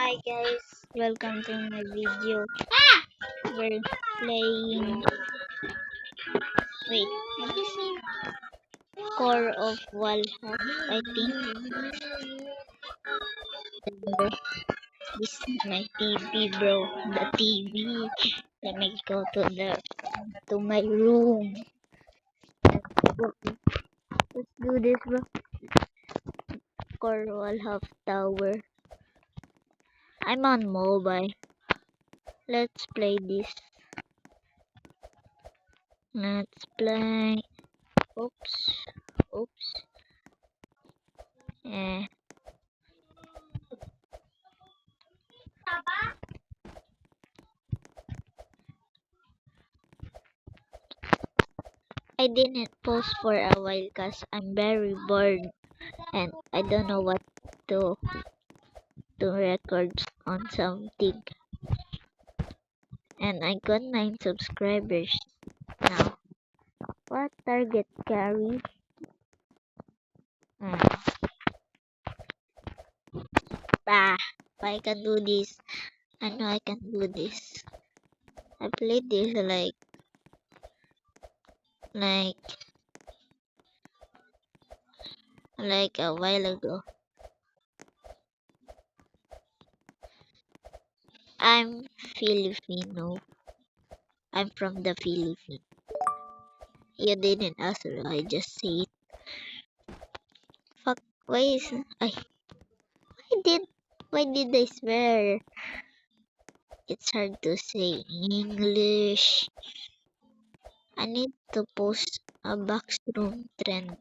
Hi guys, welcome to my video. We're playing. Wait, have you seen Core of Valhalla? I think this is my TV, bro. The TV. Let me go to my room. Let's do this, bro. Core Valhalla Tower. I'm on mobile. Let's play this. Let's play. Oops. Oops. Eh. I didn't post for a while because I'm very bored and I don't know what to record on something. And I got 9 subscribers now. What target carry? I can do this. I know I can do this. I played this like a while ago. I'm Filipino. I'm from the Philippines. You didn't ask, I just say it. Fuck, why did why did I swear? It's hard to say English. I need to post a backroom trend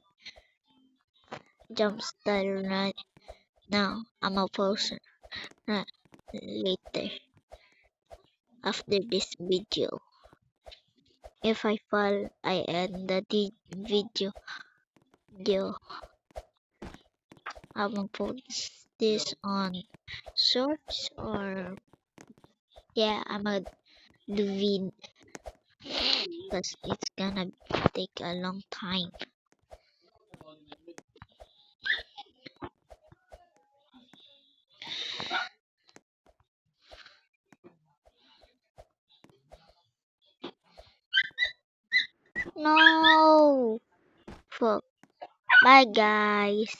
jump style right now. I'm a post later after this video. If I fall, I end the video. I'm gonna post this on shorts or yeah, I'm gonna do vid because it's gonna take a long time. No! Fuck. Bye guys.